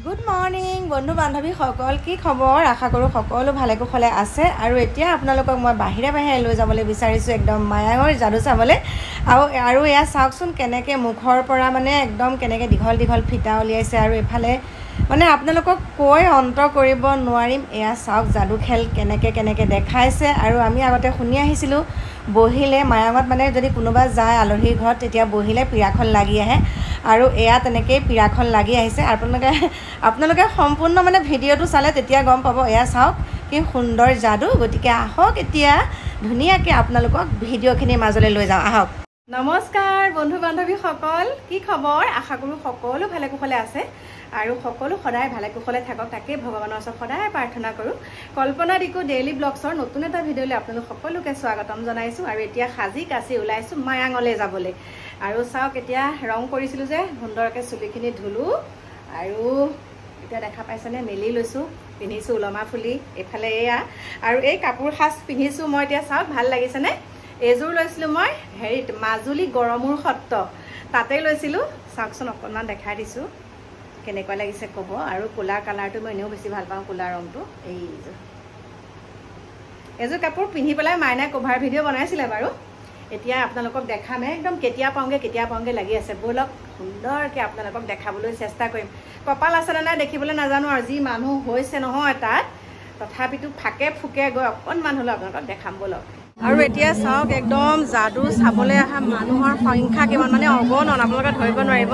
Good morning বন্ধু বান্ধৱী সকল কি খবৰ আশা কৰোঁ সকলো ভালে কুশলে আছে আৰু এতিয়া আপোনালোকক মই বাহিৰে লৈ যাবলৈ বিচাৰিছোঁ একদম মায়াঙৰ যাদু চাবলৈ আৰু এয়া চাওকচোন কেনেকৈ মুখৰ পৰা মানে একদম কেনেকৈ দীঘল ফিটা উলিয়াইছে আৰু এফালে মানে আপোনালোকক কৈ অন্ত কৰিব নোৱাৰিম এয়া চাওক যাদু খেল কেনেকৈ দেখাইছে আৰু আমি আগতে শুনি আহিছিলোঁ বহিলে মায়াঙত মানে যদি কোনোবা যায় আলহীৰ ঘৰত তেতিয়া বহিলে পীৰাখন লাগি আহে আৰু এয়া তেনেকৈ পীৰাখন লাগি আহিছে আপোনালোকে সম্পূৰ্ণ মানে ভিডিঅ'টো চালে তেতিয়া গম পাব এয়া চাওক কি সুন্দৰ যাদু গতিকে আহক এতিয়া ধুনীয়াকৈ আপোনালোকক ভিডিঅ'খিনিৰ মাজলৈ লৈ যাওঁ আহক নমস্কাৰ বন্ধু বান্ধৱীসকল কি খবৰ আশা কৰোঁ সকলো ভালে কুশলে আছে আৰু সকলো সদায় ভালে কুশলে থাকক তাকে ভগৱানৰ ওচৰত সদায় প্ৰাৰ্থনা কৰোঁ কল্পনা দিকো ডেইলি ব্লগছৰ নতুন এটা ভিডিঅ'লৈ আপোনালোক সকলোকে স্বাগতম জনাইছোঁ আৰু এতিয়া সাজি কাচি ওলাইছোঁ মায়াঙলৈ যাবলৈ আৰু চাওক এতিয়া ৰং কৰিছিলোঁ যে সুন্দৰকৈ চুলিখিনি ধুলোঁ আৰু এতিয়া দেখা পাইছেনে মেলি লৈছোঁ পিন্ধিছোঁ ওলমা ফুলি এইফালে এয়া আৰু এই কাপোৰ সাজ পিন্ধিছোঁ মই এতিয়া চাওক ভাল লাগিছেনে এযোৰ লৈছিলোঁ মই হেৰিত মাজুলী গড়মূৰ সত্ৰ তাতে লৈছিলোঁ চাওকচোন অকণমান দেখাই দিছোঁ কেনেকুৱা লাগিছে ক'ব আৰু ক'লা কালাৰটো মই এনেও বেছি ভাল পাওঁ ক'লা ৰংটো এইযোৰ কাপোৰ পিন্ধি পেলাই মাইনাই কভাৰ ভিডিঅ' বনাইছিলে বাৰু এতিয়া আপোনালোকক দেখামে একদম কেতিয়া পাওঁগে লাগি আছে ব'লক সুন্দৰকৈ আপোনালোকক দেখাবলৈ চেষ্টা কৰিম কপাল আছেনে নাই দেখিবলৈ নাজানো আৰু যি মানুহ হৈছে নহয় তাত তথাপিতো ফাকে ফুকে গৈ অকণমান হ'লেও আপোনালোকক দেখাম ব'লক আৰু এতিয়া চাওক একদম যাদু চাবলৈ অহা মানুহৰ সংখ্যা কিমান মানে অগণন আপোনালোকে ধৰিব নোৱাৰিব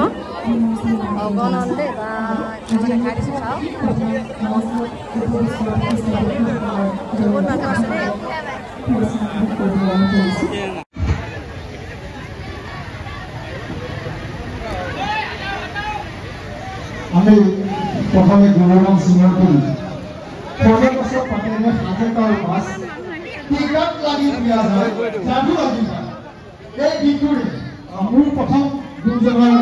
অগণন দেই বা দেখাই দিছোঁ চাওক বহুত মানুহ আছে দেই আমি প্রথমে গুণনাম সিনিয়র করি পরের বছর পাটেনে হাজার মাছ টিকাত লাগি দিয়া যায় যাদু লাগি যায় এই দিনটোৰে মোৰ প্ৰথম গুণজনৰ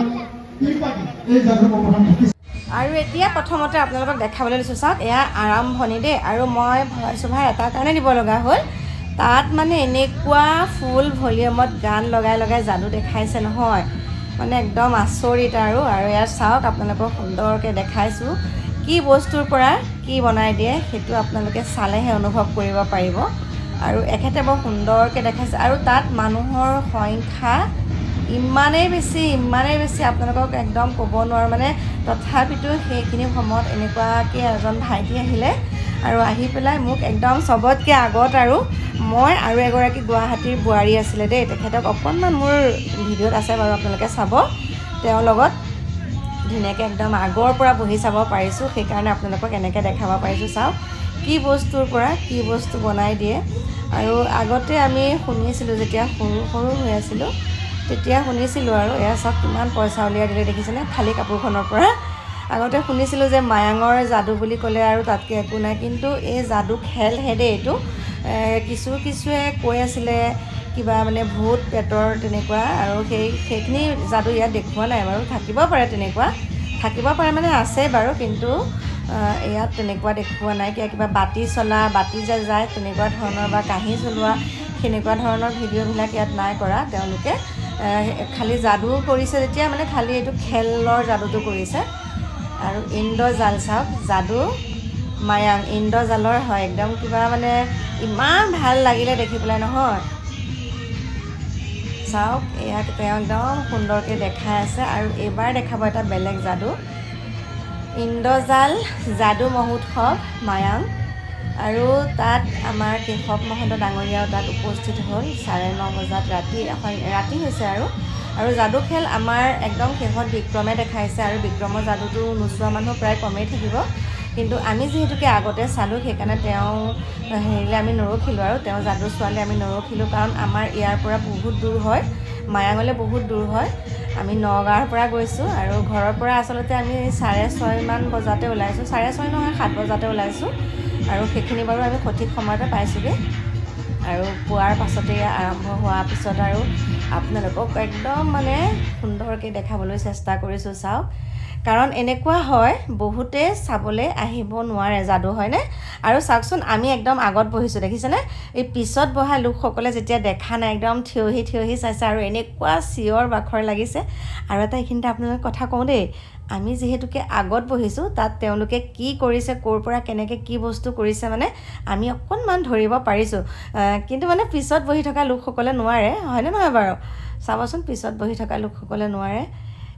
টিপাটি এই যাদু প্ৰথম শিকিছোঁ আৰু এতিয়া প্ৰথমতে আপোনালোকক দেখাবলৈ লৈছোঁ চাওক এয়া আৰম্ভণি দেই আৰু মই ভৰাই এটাৰ কাৰণে দিব লগা হ'ল তাত মানে এনেকুৱা ফুল ভলিউমত গান লগাই যাদু দেখাইছে নহয় মানে একদম আচৰিত আৰু ইয়াৰ চাওক আপোনালোকক সুন্দৰকৈ দেখাইছোঁ কি বস্তুৰ পৰা কি বনাই দিয়ে সেইটো আপোনালোকে চালেহে অনুভৱ কৰিব পাৰিব আৰু এখেতে বৰ সুন্দৰকৈ দেখাইছে আৰু তাত মানুহৰ সংখ্যা ইমানেই বেছি আপোনালোকক একদম ক'ব নোৱাৰোঁ মানে তথাপিতো সেইখিনি সময়ত এনেকুৱাকৈ এজন ভাইটি আহিলে আৰু আহি পেলাই মোক একদম চবতকৈ আগত আৰু মই আৰু এগৰাকী গুৱাহাটীৰ বোৱাৰী আছিলে দেই তেখেতক অকণমান মোৰ ভিডিঅ'ত আছে বাৰু আপোনালোকে চাব তেওঁৰ লগত ধুনীয়াকৈ একদম আগৰ পৰা বহি চাব পাৰিছোঁ সেইকাৰণে আপোনালোকক এনেকৈ দেখাব পাৰিছোঁ চাওক কি বস্তুৰ পৰা কি বস্তু বনাই দিয়ে আৰু আগতে আমি শুনিছিলোঁ যেতিয়া সৰু হৈ আছিলোঁ তেতিয়া শুনিছিলোঁ আৰু এয়া চাওক কিমান পইচা উলিয়াই দিলে দেখিছেনে খালী কাপোৰখনৰ পৰা আগতে শুনিছিলোঁ যে মায়াঙৰ যাদু বুলি ক'লে আৰু তাতকৈ একো নাই কিন্তু এই যাদু খেলহে দেই এইটো কিছুৱে কৈ আছিলে কিবা মানে ভূত পেটৰ তেনেকুৱা আৰু সেইখিনি যাদু ইয়াত দেখুওৱা নাই বাৰু থাকিব পাৰে মানে আছে বাৰু কিন্তু ইয়াত তেনেকুৱা দেখুওৱা নাই কিবা বাতি যে যায় তেনেকুৱা ধৰণৰ বা কাঁহী চলোৱা সেনেকুৱা ধৰণৰ ভিডিঅ'বিলাক ইয়াত নাই কৰা তেওঁলোকে খালি যাদু কৰিছে যেতিয়া মানে খালি এইটো খেলৰ যাদুটো কৰিছে আৰু ইন্দ্ৰজাল চাওক যাদু মায়াং ইন্দ্ৰজালৰ হয় একদম কিবা মানে ইমান ভাল লাগিলে দেখি পেলাই নহয় চাওক এয়া তেওঁ একদম সুন্দৰকৈ দেখাই আছে আৰু এইবাৰ দেখাব এটা বেলেগ যাদু ইন্দ্ৰজাল যাদু মহোৎসৱ মায়াং আৰু তাত আমাৰ কেশৱ মহন্ত ডাঙৰীয়াও তাত উপস্থিত হ'ল 9:30 বজাত ৰাতি হৈছে আৰু যাদু খেল আমাৰ একদম শেষত বিক্ৰমে দেখাইছে আৰু বিক্ৰমৰ যাদুটো নোচোৱা মানুহ প্ৰায় কমেই থাকিব কিন্তু আমি যিহেতুকে আগতে চালোঁ সেইকাৰণে তেওঁ হেৰিলে আমি নৰখিলোঁ আৰু তেওঁ যাদু চোৱালে আমি নৰখিলোঁ কাৰণ আমাৰ ইয়াৰ পৰা বহুত দূৰ হয় মায়াঙলৈ বহুত দূৰ হয় আমি নগাঁৱৰ পৰা গৈছোঁ আৰু ঘৰৰ পৰা আচলতে আমি 6:30 বজাতে ওলাইছোঁ 6:30 নহয় 7 বজাতে ওলাইছোঁ আৰু সেইখিনি বাৰু আমি সঠিক সময়তে পাইছোঁগৈ আৰু পোৱাৰ পাছতে আৰম্ভ হোৱাৰ পিছত আৰু আপোনালোকক একদম মানে সুন্দৰকৈ দেখাবলৈ চেষ্টা কৰিছোঁ চাওক কাৰণ এনেকুৱা হয় বহুতে চাবলৈ আহিব নোৱাৰে যাদু হয়নে আৰু চাওকচোন আমি একদম আগত বহিছোঁ দেখিছেনে এই পিছত বহা লোকসকলে যেতিয়া দেখা নাই একদম থিয়হি চাইছে আৰু এনেকুৱা চিঞৰ বাখৰ লাগিছে আৰু এটা এইখিনিতে আপোনালোকক কথা কওঁ দেই আমি যেহেতুকে আগত বহিছোঁ তাত তেওঁলোকে কি কৰিছে ক'ৰ পৰা কেনেকৈ কি বস্তু কৰিছে মানে আমি অকণমান ধৰিব পাৰিছোঁ কিন্তু মানে পিছত বহি থকা লোকসকলে নোৱাৰে হয়নে নহয় বাৰু চাবচোন পিছত বহি থকা লোকসকলে নোৱাৰে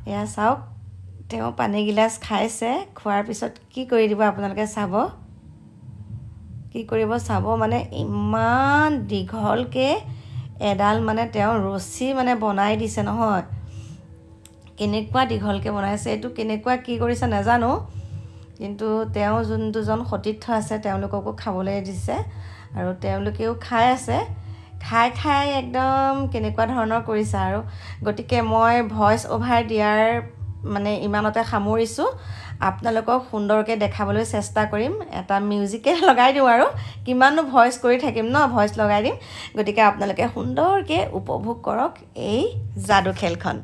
এয়া চাওক তেওঁ পানী গিলাচ খাইছে খোৱাৰ পিছত কি কৰি দিব আপোনালোকে চাব কি কৰিব চাব মানে ইমান দীঘলকে এডাল মানে তেওঁ ৰছী মানে বনাই দিছে নহয় কেনেকুৱা দীঘলকে বনাইছে এইটো কেনেকুৱা কি কৰিছে নাজানো কিন্তু তেওঁ যোন দুজন সতীৰ্থ আছে তেওঁলোককো খাবলৈ দিছে আৰু তেওঁলোকেও খাই আছে খাই একদম কেনেকুৱা ধৰণৰ কৰিছে আৰু গতিকে মই ভয়েস ওভাৰ দিয়াৰ মানে ইমানতে সামৰিছোঁ আপোনালোকক সুন্দৰকৈ দেখাবলৈ চেষ্টা কৰিম এটা মিউজিকে লগাই দিওঁ আৰু কিমাননো ভয়েস কৰি থাকিম ন ভয়েস লগাই দিম গতিকে আপোনালোকে সুন্দৰকৈ উপভোগ কৰক এই যাদু খেলখন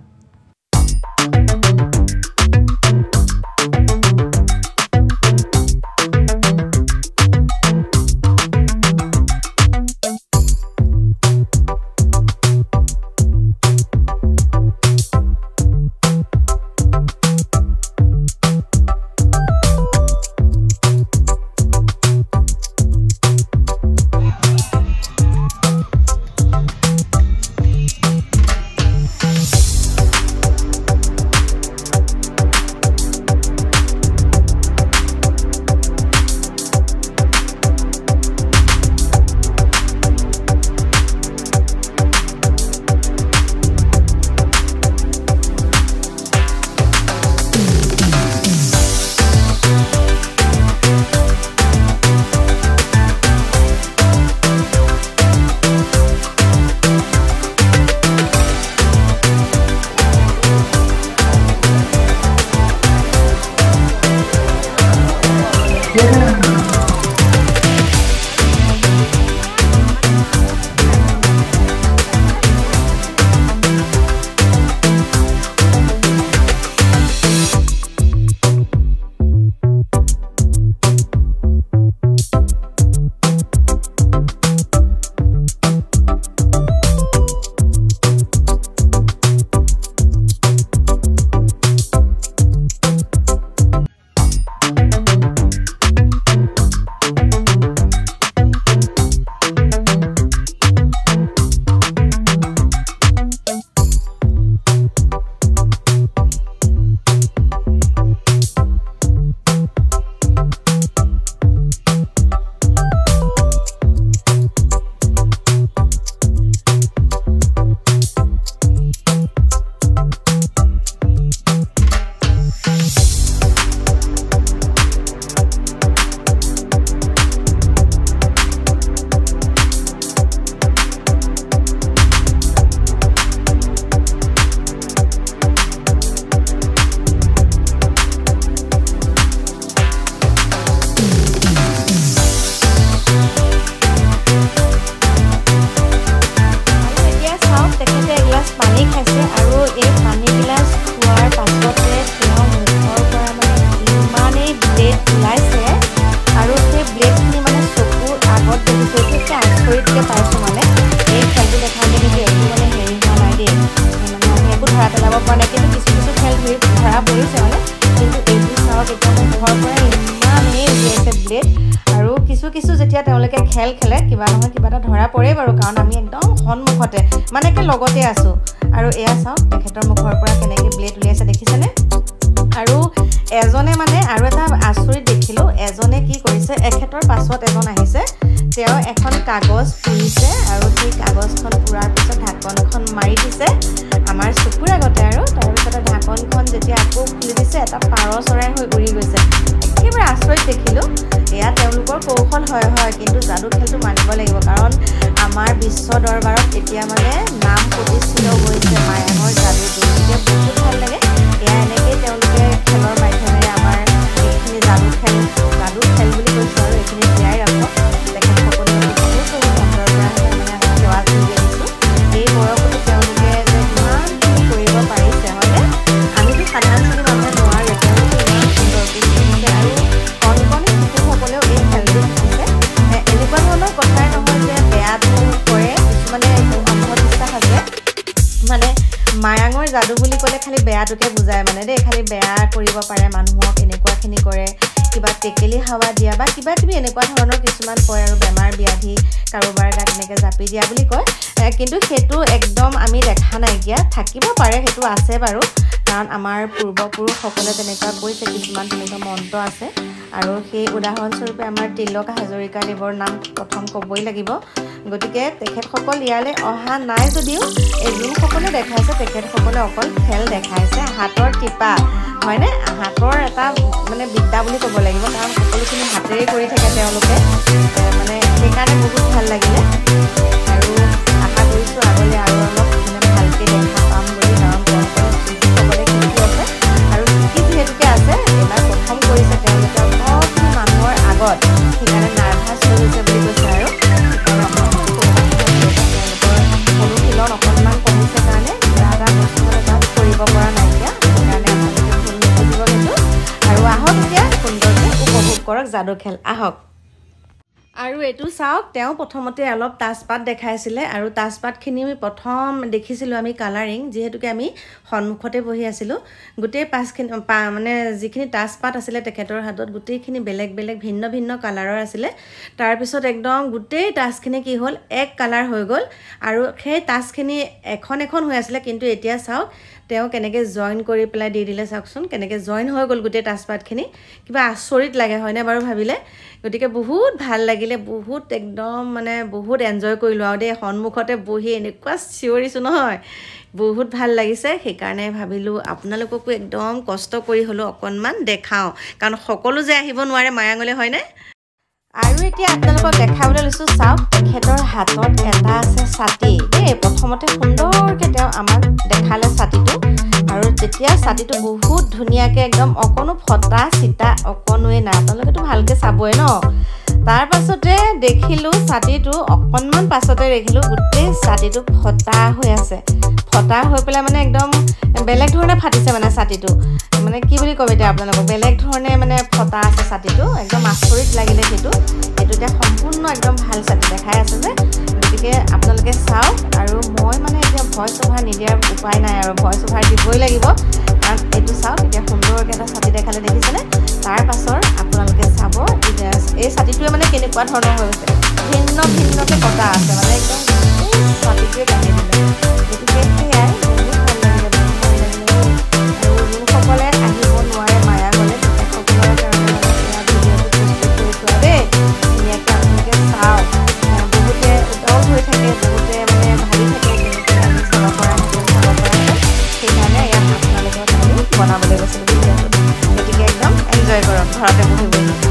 খেল খেলে কিবা নহয় কিবা এটা ধৰা পৰে বাৰু কাৰণ আমি একদম সন্মুখতে মানে কি লগতে আছো আৰু এয়া চাওক তেখেতৰ মুখৰ পৰা কেনেকৈ ব্লেড উলিয়াইছে দেখিছেনে আৰু এজনে মানে আৰু এটা আচৰিত দেখিলো এজনে কি কৰিছে এখেতৰ পাছত এজন আহিছে তেওঁ এখন কাগজ পুৰিছে আৰু সেই কাগজখন পুৰাৰ পিছত ঢাকনখন মাৰি দিছে আমাৰ চকুৰ আগতে আৰু তাৰ পিছত ঢাকনখন যেতিয়া আকৌ খুলি দিছে এটা পাৰ চৰাই হৈ উৰি গৈছে একেবাৰে আচৰিত দেখিলো এয়া তেওঁলোকৰ কৌশল হয় কিন্তু যাদু খেলটো মানিব লাগিব কাৰণ আমাৰ বিশ্ব দৰবাৰত এতিয়া মানে নাম প্ৰতিষ্ঠিত হৈছে মায়াঙৰ যাদুটো এতিয়া বহুত ভাল লাগে এয়া এনেকৈ তেওঁলোকে খেলৰ মাধ্যমেৰে আমাৰ এইখিনি যাদু খেল বুলি কৈছোঁ আৰু এইখিনি জীয়াই ৰাখক তেখেতসকলে বহুত অন্তৰৰ পৰা মানে সেৱা কৰি আহিছোঁ এই বয়সতো তেওঁলোকে যে ইমানখিনি কৰিব পাৰিছে হয়নে আমিতো সাধাৰণ শ্ৰেণীৰ মানুহে নোৱাৰোঁ তেওঁলোকে ইমান সুন্দৰকৈ শিকিছে আৰু কণকণী শিশুসকলেও এই খেলটো শিকিছে এনেকুৱা ধৰণৰ কথাই নহয় যে বেয়াটো কৰে কিছুমানে অন্ধবিশ্বাস আছে মানে মায়াঙৰ যাদু বুলি ক'লে খালি বেয়াটোকে বুজায় মানে দেই খালি বেয়া কৰিব পাৰে মানুহক এনেকুৱাখিনি কৰে কিবা টেকেলি হাৱা দিয়া বা কিবা কিবি এনেকুৱা ধৰণৰ কিছুমান কয় আৰু বেমাৰ ব্যাধি কাৰোবাৰ গাত এনেকৈ জাপি দিয়া বুলি কয় কিন্তু সেইটো একদম আমি দেখা নাইকিয়া থাকিব পাৰে সেইটো আছে বাৰু কাৰণ আমাৰ পূৰ্বপুৰুষসকলে তেনেকুৱা কৈছে কিছুমান তেনেকুৱা মন্ত্ৰ আছে আৰু সেই উদাহৰণস্বৰূপে আমাৰ তিলক হাজৰিকাদেৱৰ নাম প্ৰথম ক'বই লাগিব গতিকে তেখেতসকল ইয়ালৈ অহা নাই যদিও এই যোনসকলে দেখাইছে তেখেতসকলে অকল খেল দেখাইছে হাতৰ টিপা হয়নে হাতৰ এটা মানে বিদ্যা বুলি ক'ব লাগিব কাৰণ সকলোখিনি হাতেৰে কৰি থাকে তেওঁলোকে মানে সেইকাৰণে বহুত ভাল লাগিলে আৰু আশা কৰিছোঁ আগলৈ আৰু অলপ মানে ভালকৈ দেখা পাম বুলি কাৰণ সকলোৱে শিকি আছে আৰু শিকি যিহেতুকে আছে এইবাৰ প্ৰথম কৰিছে তেওঁলোকে অলপখিনি মানুহৰ আগত সেইকাৰণে নাৰ্ভাছ হৈ গৈছে বুলি কৈছে আৰু অনুশীলন অকণমান কমিছে কাৰণে কিবা এটা বস্তু মানে তাত কৰিব পৰা নাইকিয়া সেইকাৰণে আপোনালোকে ভুল নুবুজিব কিন্তু আৰু আহক এতিয়া সুন্দৰকৈ উপভোগ কৰক যাদু খেল আহক আৰু এইটো চাওক তেওঁ প্ৰথমতে অলপ তাজপাত দেখাইছিলে আৰু তাজপাতখিনি আমি প্ৰথম দেখিছিলোঁ আমি কালাৰিং যিহেতুকে আমি সন্মুখতে বহি আছিলোঁ গোটেই পাঁচখিনি মানে যিখিনি তাজপাত আছিলে তেখেতৰ হাতত গোটেইখিনি বেলেগ বেলেগ ভিন্ন ভিন্ন কালাৰৰ আছিলে তাৰপিছত একদম গোটেই তাজখিনি কি হ'ল এক কালাৰ হৈ গ'ল আৰু সেই তাজখিনি এখন এখন হৈ আছিলে কিন্তু এতিয়া চাওক তেওঁ কেনেকৈ জইন কৰি পেলাই দি দিলে চাওকচোন কেনেকৈ জইন হৈ গ'ল গোটেই তাজপাতখিনি কিবা আচৰিত লাগে হয়নে বাৰু ভাবিলে গতিকে বহুত ভাল লাগিলে বহুত একদম মানে বহুত এনজয় কৰিলোঁ আৰু দেই সন্মুখতে বহি এনেকুৱা চিঞৰিছোঁ নহয় বহুত ভাল লাগিছে সেইকাৰণে ভাবিলোঁ আপোনালোককো একদম কষ্ট কৰি হ'লেও অকণমান দেখাওঁ কাৰণ সকলো যে আহিব নোৱাৰে মায়াঙলৈ হয়নে আৰু এতিয়া আপোনালোকক দেখাবলৈ লৈছোঁ চাওক তেখেতৰ হাতত এটা আছে ছাতি দেই প্ৰথমতে সুন্দৰকৈ তেওঁ আমাক দেখালে ছাতিটো আৰু তেতিয়া ছাতিটো বহুত ধুনীয়াকৈ একদম অকণো ফটা চিটা অকণোৱে নাই আপোনালোকেতো ভালকৈ চাবই ন তাৰ পাছতে দেখিলোঁ ছাতিটো অকণমান পাছতে দেখিলোঁ গোটেই ছাতিটো ফটা হৈ আছে ফটা হৈ পেলাই মানে একদম বেলেগ ধৰণে ফাটিছে মানে ছাতিটো মানে কি বুলি ক'ম এতিয়া আপোনালোকক বেলেগ ধৰণে মানে ফটা আছে ছাতিটো একদম আচৰিত লাগিলে সেইটো এতিয়া সম্পূৰ্ণ একদম ভাল ছাতি দেখাই আছে যে গতিকে আপোনালোকে চাওক আৰু মই মানে এতিয়া ভইচ অভাৰ নিদিয়াৰ উপায় নাই আৰু ভইচ অভাৰ দিবই লাগিব কাৰণ এইটো চাওক এতিয়া সুন্দৰকৈ এটা ছাতি দেখালে দেখিছেনে তাৰ পাছৰ আপোনালোকে চাব এই ছাতিটোৱে মানে কেনেকুৱা ধৰণৰ হৈ গৈছে ভিন্ন ভিন্নকৈ কটা আছে মানে একদম ছাতিটোৱে কাটি দিলে গতিকে সেয়াই বহুত ভাল লাগিলে আৰু যোনসকলে আহিব নোৱাৰে মায়াঙলৈ তেখেতসকলৰ কাৰণে এয়া ভিডিঅ'টো প্ৰস্তুত কৰিছোঁ দেই ধুনীয়াকৈ আপোনালোকে চাওক বহুতে উদাও হৈ থাকে বহুতে মানে ভাবি থাকে যেনেকৈ আমি চাব পৰা সেইকাৰণে ইয়াত আপোনালোকৰ কাৰণে বনাবলৈ গৈছিলোঁ ভিডিঅ'টো গতিকে একদম এনজয় কৰক ঘৰতে বহি বহি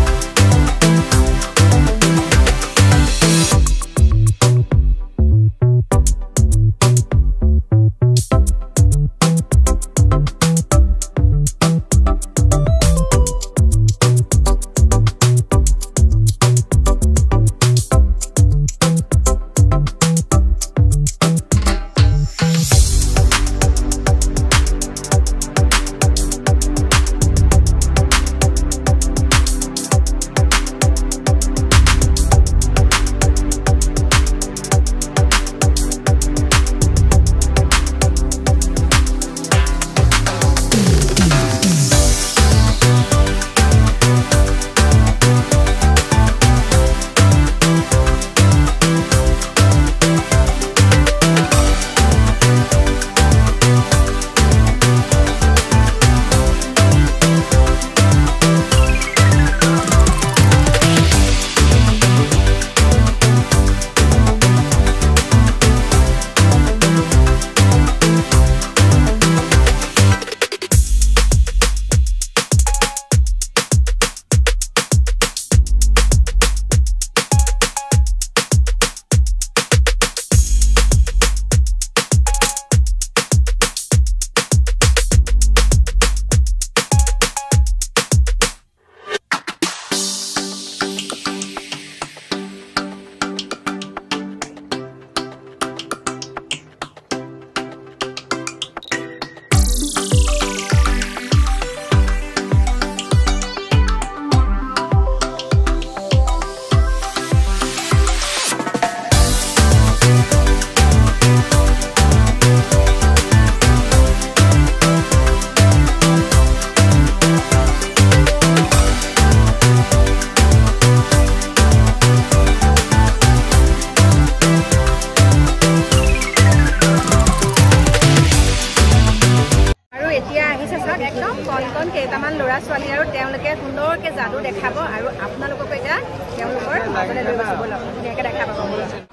তেওঁলোকে সুন্দৰকৈ যাদু দেখাব আৰু আপোনালোকক এতিয়া তেওঁলোকৰ মাজলৈ লৈ গৈছে ব'লক ধুনীয়াকৈ দেখা পাব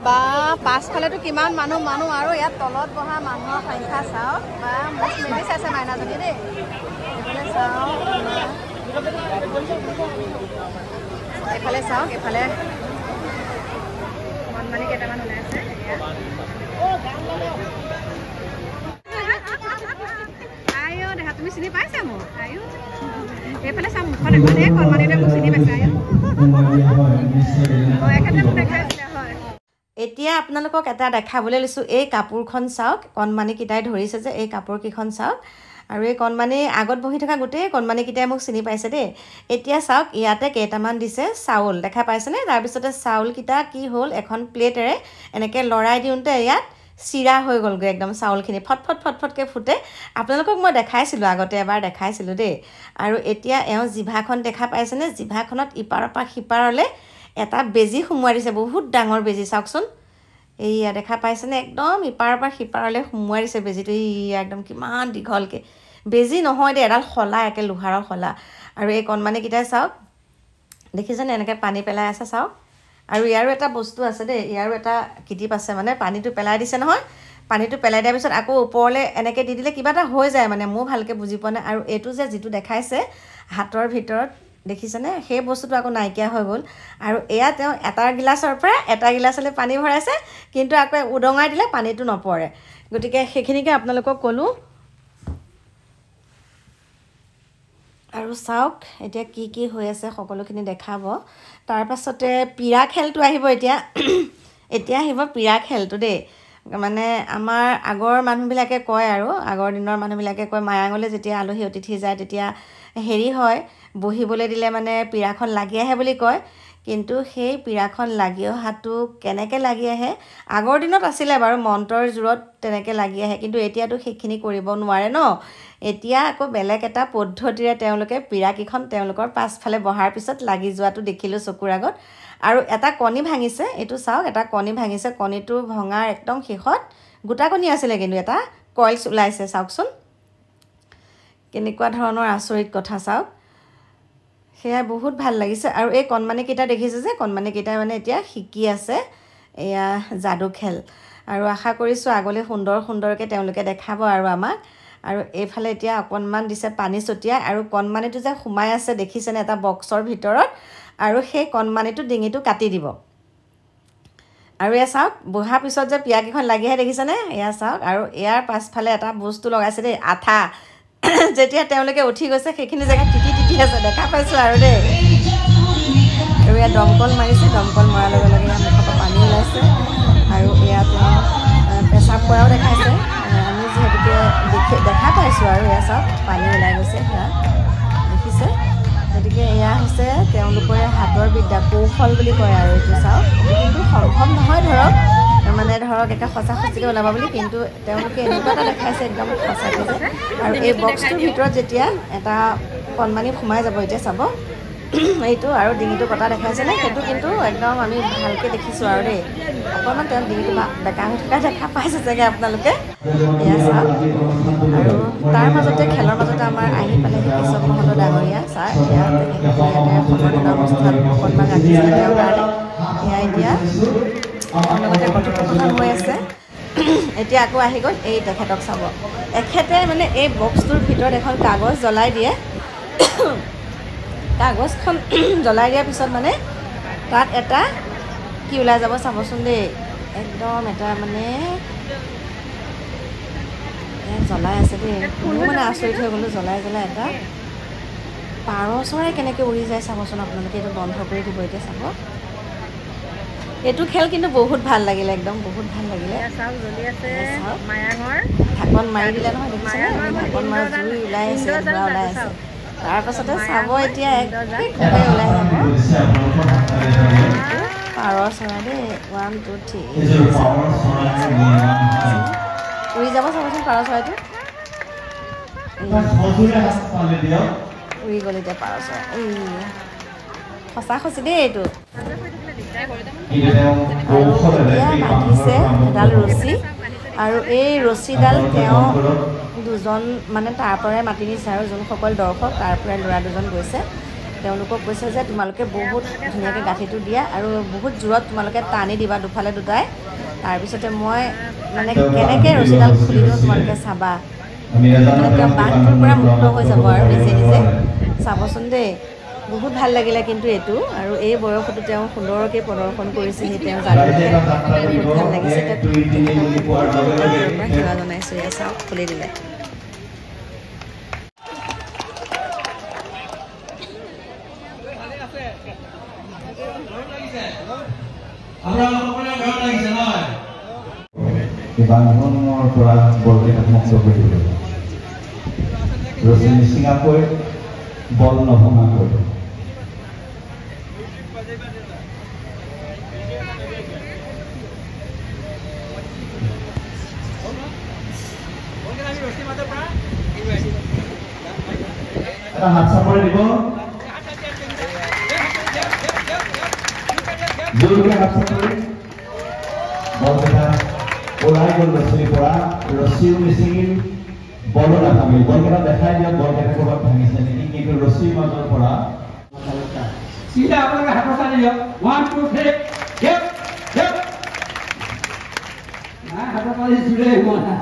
বা পাছফালেতো কিমান মানুহ আৰু ইয়াত তলত বহা মানুহৰ সংখ্যা চাওক বা মোক মেলি চাইছে মাইনাজনী দেই এইফালে চাওক এইফালে চাওক এইফালে কণমানি কেইটামান ওলাই আছে আইও দেখা তুমি চিনি পাইছা মোক আইও এইফালে চাম মুখত এখন এই কণমানিটোৱে মোক চিনি পাইছে আইও এখেতে মোক দেখাইছিলে হয় এতিয়া আপোনালোকক এটা দেখাবলৈ লৈছোঁ এই কাপোৰখন চাওক কণমানিকেইটাই ধৰিছে যে এই কাপোৰকেইখন চাওক আৰু এই কণমানি আগত বহি থকা গোটেই কণমানিকেইটাই মোক চিনি পাইছে দেই এতিয়া চাওক ইয়াতে কেইটামান দিছে চাউল দেখা পাইছেনে তাৰপিছতে চাউলকেইটা কি হ'ল এখন প্লেটেৰে এনেকৈ লৰাই দিওঁতে ইয়াত চিৰা হৈ গ'লগৈ একদম চাউলখিনি ফটফটকৈ ফুটে আপোনালোকক মই দেখাইছিলোঁ আগতে এবাৰ দেখাইছিলোঁ দেই আৰু এতিয়া এওঁ জিভাখন দেখা পাইছেনে জিভাখনত ইপাৰৰ পৰা সিপাৰলৈ এটা বেজী সোমোৱাই দিছে বহুত ডাঙৰ বেজী চাওকচোন এইয়া দেখা পাইছেনে একদম ইপাৰৰ পৰা সিপাৰলৈ সোমোৱাই দিছে বেজীটো এইয়া একদম কিমান দীঘলকৈ বেজী নহয় দেই এডাল শলা একে লোহাৰৰ শলা আৰু এই কণমানিকেইটাই চাওক দেখিছেনে এনেকৈ পানী পেলাই আছে চাওক আৰু ইয়াৰো এটা বস্তু আছে দেই ইয়াৰো এটা কিটিপ আছে মানে পানীটো পেলাই দিছে নহয় পানীটো পেলাই দিয়াৰ পিছত আকৌ ওপৰলৈ এনেকৈ দি দিলে কিবা এটা হৈ যায় মানে মোৰ ভালকৈ বুজি পোৱা নাই আৰু এইটো যে যিটো দেখাইছে হাতৰ ভিতৰত দেখিছেনে সেই বস্তুটো আকৌ নাইকিয়া হৈ গ'ল আৰু এয়া তেওঁ এটা গিলাচৰ পৰা এটা গিলাচলৈ পানী ভৰাইছে কিন্তু আকৌ উদঙাই দিলে পানীটো নপৰে গতিকে সেইখিনিকে আপোনালোকক ক'লোঁ আৰু চাওক এতিয়া কি হৈ আছে সকলোখিনি দেখাব তাৰপাছতে পিৰা খেলটো আহিব এতিয়া আহিব পিৰা খেলটো দেই মানে আমাৰ আগৰ মানুহবিলাকে কয় আৰু আগৰ দিনৰ মানুহবিলাকে কয় মায়াঙলৈ যেতিয়া আলহী অতিথি যায় তেতিয়া হেৰি হয় বহিবলৈ দিলে মানে পিৰাখন লাগি আহে বুলি কয় কিন্তু সেই পিৰাখন লাগি অহাটো কেনেকৈ লাগি আহে আগৰ দিনত আছিলে বাৰু মন্ত্ৰৰ জোৰত তেনেকৈ লাগি আহে কিন্তু এতিয়াতো সেইখিনি কৰিব নোৱাৰে ন এতিয়া আকৌ বেলেগ এটা পদ্ধতিৰে তেওঁলোকে পিৰাকেইখন তেওঁলোকৰ পাছফালে বহাৰ পিছত লাগি যোৱাটো দেখিলোঁ চকুৰ আগত আৰু এটা কণী ভাঙিছে এইটো চাওক এটা কণী ভাঙিছে কণীটো ভঙাৰ একদম শেষত গোটা কণী আছিলে কিন্তু এটা কইলছ ওলাইছে চাওকচোন কেনেকুৱা ধৰণৰ আচৰিত কথা চাওক সেয়া বহুত ভাল লাগিছে আৰু এই কণমানিকেইটা দেখিছে যে কণমানিকেইটাই মানে এতিয়া শিকি আছে এয়া যাদু খেল আৰু আশা কৰিছোঁ আগলৈ সুন্দৰকৈ তেওঁলোকে দেখাব আৰু আমাক আৰু এইফালে এতিয়া অকণমান দিছে পানী ছটিয়াই আৰু কণমানিটো যে সোমাই আছে দেখিছেনে এটা বক্সৰ ভিতৰত আৰু সেই কণমানিটো ডিঙিটো কাটি দিব আৰু এয়া চাওক বহাৰ পিছত যে পিয়াকেইখন লাগি আহে দেখিছেনে এয়া চাওক আৰু ইয়াৰ পাছফালে এটা বস্তু লগাইছে দেই আঠা যেতিয়া তেওঁলোকে উঠি গৈছে সেইখিনি জেগাত তিতি আছে দেখা পাইছোঁ আৰু দেই আৰু ইয়াত দমকল মাৰিছে দমকল মৰাৰ লগে লগে ইয়াৰ মুখৰ পৰা পানী ওলাইছে আৰু ইয়াত পেচাব কৰাও দেখাইছে আমি যিহেতুকে দেখা পাইছোঁ আৰু এয়া চাওক পানী ওলাই গৈছে সেয়া দেখিছে গতিকে এয়া হৈছে তেওঁলোকৰে হাতৰ বিদ্যা কৌশল বুলি কয় আৰু এইটো চাওক কিন্তু সম্ভৱ নহয় ধৰক মানে ধৰক একে সঁচাকৈ ওলাব বুলি কিন্তু তেওঁলোকে এনেকুৱা এটা দেখাইছে একদম সঁচাকৈ যে আৰু এই বক্সটোৰ ভিতৰত যেতিয়া এটা কণমানি সোমাই যাব এতিয়া চাব এইটো আৰু ডিঙিটো কটা দেখাইছেনে সেইটো কিন্তু একদম আমি ভালকৈ দেখিছোঁ আৰু দেই অকণমান তেওঁ ডিঙিটো বেকা হৈ থকা দেখা পাইছে চাগে আপোনালোকে এয়া চাওক আৰু তাৰ মাজতে খেলৰ মাজতে আমাৰ আহি পালেহি কেশৱ মহন্ত ডাঙৰীয়া ছাৰ এয়া তেখেতে সমৰ্পণৰ অনুষ্ঠান অকণমান ৰাখিছিলে তেওঁৰ কাৰণে এয়া এতিয়া লগতে কথোপকথন হৈ আছে এতিয়া আকৌ আহি গ'ল এই তেখেতক চাব এখেতে মানে এই বক্সটোৰ ভিতৰত এখন কাগজ জ্বলাই দিয়ে কাগজখন জ্বলাই দিয়াৰ পিছত মানে তাত এটা কি ওলাই যাব চাবচোন দেই একদম এটা মানে জ্বলাই আছে দেই মোৰ মানে আচৰিত হৈ গ'লোঁ জ্বলাই এটা পাৰ চৰাই কেনেকৈ উৰি যায় চাবচোন আপোনালোকে এইটো বন্ধ কৰি দিব এতিয়া চাব এইটো খেল কিন্তু বহুত ভাল লাগিলে একদম বহুত ভাল লাগিলে চাওক জ্বলি আছে মায়াঙৰ ঢাকন মাৰি দিলে নহয় দেখিছেনে ঢাকন মাৰি জুই ওলাই আছে ধোঁৱা ওলাই আছে তাৰপাছতে চাব এতিয়া একদম ওলাই যাব পাৰ চৰাই দেই 1 2 3 উৰি যাব চাবচোন পাৰ চৰাইটো উৰি গ'ল এতিয়া পাৰ চৰাই এই সঁচা সঁচি দেই এইটো আৰু এতিয়া বান্ধিছে এডাল ৰছী আৰু এই ৰছীডাল তেওঁ দুজন মানে তাৰ পৰাই মাতি নিছে আৰু যোনসকল দৰ্শক তাৰ পৰাই ল'ৰা দুজন গৈছে তেওঁলোকক কৈছে যে তোমালোকে বহুত ধুনীয়াকৈ গাঁঠিটো দিয়া আৰু বহুত জোৰত তোমালোকে টানি দিবা দুফালে দুটাই। তাৰপিছতে মই মানে কেনেকৈ ৰছীডাল খুলি দিওঁ তোমালোকে চাবা, মানে তেওঁ বান্ধটোৰ পৰা মুক্ত হৈ যাব আৰু নিজে নিজে। চাবচোন দেই, বহুত ভাল লাগিলে কিন্তু এইটো। আৰু এই বয়সতো তেওঁ সুন্দৰকৈ প্ৰদৰ্শন কৰিছে, সেই তেওঁ জানিছে বহুত ভাল লাগিছে। সেৱা জনাইছোঁ, এয়া চাওক খুলি দিলে। বান্ধনৰ পৰা বলকেইটাক মুক্ত কৰি দিব, ৰছী নিচিঙাকৈ বল নভঙাকৈ। এটা হাত চাপৰি দিব, জোৰকৈ হাত চাপৰি। বলকেইটা ওলাই গ'ল ৰছীৰ পৰা, ৰছীও নিচিঙিল, বলো নাভাঙিল। বলকেইটা দেখাই দিয়ক বলকেইটা ক'ৰবাত ভাঙিছে নেকি, কিন্তু ৰছীৰ মাজৰ পৰা চিধা আপোনালোকে হাতৰ চালি দিয়ক। 1 2 3 হাতৰ চালি জোৰে হোৱা নাই,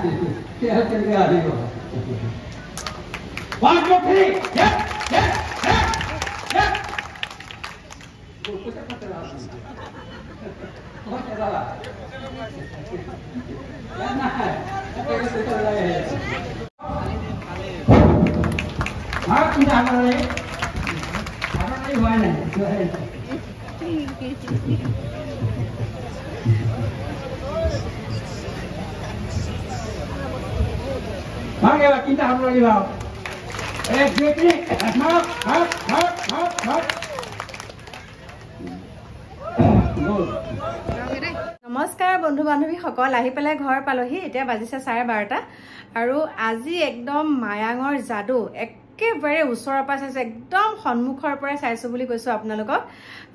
কেনেকৈ আহিব। 1 2 3 হোৱা নাই। তিনিটা হাত লাগিব। 1 2 3 নমস্কাৰ বন্ধু বান্ধৱীসকল, আহি পেলাই ঘৰ পালোহি। এতিয়া বাজিছে 12:30 আৰু আজি একদম মায়াঙৰ যাদু একেবাৰে ওচৰৰ পৰা চাইছোঁ, একদম সন্মুখৰ পৰাই চাইছোঁ বুলি কৈছোঁ আপোনালোকক।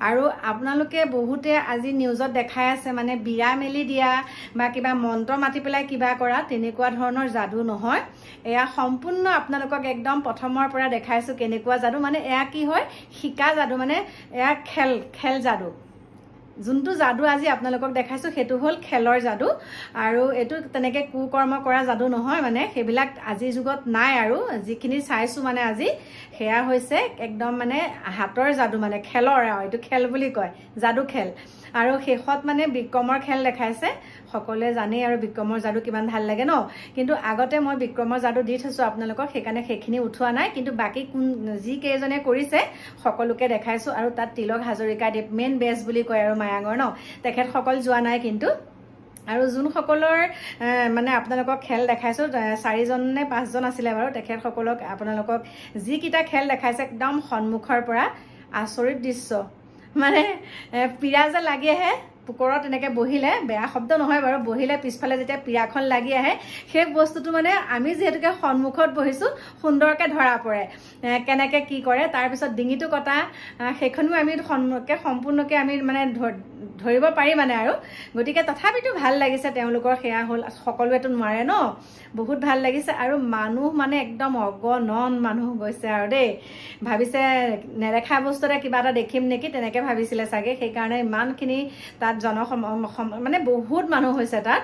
আৰু আপোনালোকে বহুতে আজি নিউজত দেখাই আছে মানে বিৰা মেলি দিয়া বা কিবা মন্ত্ৰ মাতি পেলাই কিবা কৰা, তেনেকুৱা ধৰণৰ যাদু নহয়। এয়া সম্পূৰ্ণ আপোনালোকক একদম প্ৰথমৰ পৰা দেখাইছোঁ কেনেকুৱা যাদু। মানে এয়া কি হয়, শিকা যাদু, মানে এয়া খেল যাদু। যোনটো যাদু আজি আপোনালোকক দেখাইছোঁ সেইটো হ'ল খেলৰ যাদু। আৰু এইটো তেনেকৈ কুকৰ্ম কৰা যাদু নহয়, মানে সেইবিলাক আজিৰ যুগত নাই। আৰু যিখিনি চাইছোঁ মানে আজি সেয়া হৈছে একদম মানে হাতৰ যাদু, মানে খেলৰ, আৰু এইটো খেল বুলি কয়, যাদু খেল। আৰু শেষত মানে বিক্ৰমৰ খেল দেখাইছে। সকলোৱে জানেই আৰু বিক্ৰমৰ যাদু কিমান ভাল লাগে ন। কিন্তু আগতে মই বিক্ৰমৰ যাদু দি থৈছোঁ আপোনালোকক, সেইকাৰণে সেইখিনি উঠোৱা নাই। কিন্তু বাকী যিকেইজনে কৰিছে সকলোকে দেখাইছোঁ। আৰু তাত তিলক হাজৰিকাদেৱ মেইন বেষ্ট বুলি কয় আৰু মায়াঙৰ ন, তেখেতসকল যোৱা নাই কিন্তু। আৰু যোনসকলৰ মানে আপোনালোকক খেল দেখাইছোঁ 4জন নে 5জন আছিলে বাৰু, তেখেতসকলক আপোনালোকক যিকেইটা খেল দেখাইছে একদম সন্মুখৰ পৰা আচৰিত দৃশ্য। মানে পীৰা যে লাগি আহে পুকৰত এনেকৈ বহিলে, বেয়া শব্দ নহয় বাৰু, বহিলে পিছফালে যেতিয়া পীৰাখন লাগি আহে, সেই বস্তুটো মানে আমি যিহেতুকে সন্মুখত বহিছোঁ সুন্দৰকৈ ধৰা পৰে কেনেকৈ কি কৰে। তাৰপিছত ডিঙিটো কটা, সেইখনো আমি সম্পূৰ্ণকৈ আমি মানে ধৰিব পাৰি মানে আৰু। গতিকে তথাপিতো ভাল লাগিছে তেওঁলোকৰ, সেয়া হ'ল, সকলোৱেতো নোৱাৰে ন, বহুত ভাল লাগিছে। আৰু মানুহ মানে একদম অগণন মানুহ গৈছে আৰু দেই। ভাবিছে নেদেখা বস্তু এটা কিবা এটা দেখিম নেকি তেনেকৈ ভাবিছিলে চাগে, সেইকাৰণে ইমানখিনি তাত মানে বহুত মানুহ হৈছে তাত।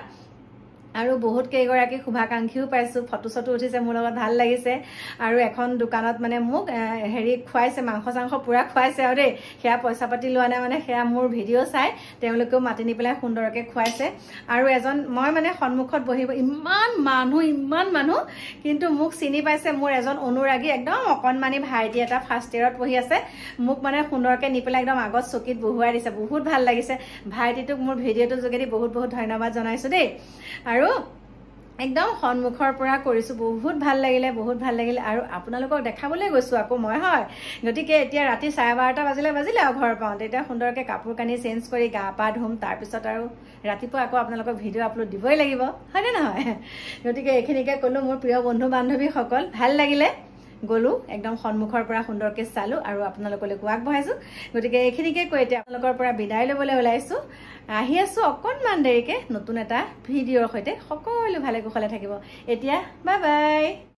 আৰু বহুত কেইগৰাকী শুভাকাংক্ষীও পাইছোঁ, ফটো চটো উঠিছে মোৰ লগত, ভাল লাগিছে। আৰু এখন দোকানত মানে মোক খুৱাইছে, মাংস চাংস পূৰা খুৱাইছে আৰু দেই। সেয়া পইচা পাতি লোৱা নাই, মানে সেয়া মোৰ ভিডিঅ' চাই তেওঁলোকেও মাতি নি পেলাই সুন্দৰকৈ খুৱাইছে। আৰু মই মানে সন্মুখত বহিব, ইমান মানুহ, কিন্তু মোক চিনি পাইছে মোৰ এজন অনুৰাগী, একদম অকণমানি ভাইটি এটা, ফাৰ্ষ্ট ইয়েৰত পঢ়ি আছে। মোক মানে সুন্দৰকৈ নি পেলাই একদম আগত চকীত বহুৱাই দিছে, বহুত ভাল লাগিছে। ভাইটিটোক মোৰ ভিডিঅ'টোৰ যোগেদি বহুত ধন্যবাদ জনাইছোঁ দেই। আৰু একদম সন্মুখৰ পৰা কৰিছোঁ, বহুত ভাল লাগিলে। আৰু আপোনালোকক দেখাবলৈ গৈছোঁ আকৌ মই, হয়। গতিকে এতিয়া ৰাতি 12:30 বাজিলে আৰু ঘৰ পাওঁতে। এতিয়া সুন্দৰকৈ কাপোৰ কানি চেঞ্জ কৰি গা পা ধুম, তাৰপিছত আৰু ৰাতিপুৱা আকৌ আপোনালোকক ভিডিঅ' আপলোড দিবই লাগিব, হয়নে নহয়। গতিকে এইখিনিকে ক'লোঁ মোৰ প্ৰিয় বন্ধু বান্ধৱীসকল, ভাল লাগিলে। গ'লোঁ একদম সন্মুখৰ পৰা সুন্দৰকৈ চালোঁ আৰু আপোনালোকলৈকো আগবঢ়াইছোঁ। গতিকে এইখিনিকে কৈ এতিয়া আপোনালোকৰ পৰা বিদায় ল'বলৈ ওলাইছোঁ। আহি আছোঁ অকণমান দেৰিকৈ নতুন এটা ভিডিঅ'ৰ সৈতে। সকলো ভালে কুশলে থাকিব। এতিয়া বাই বাই।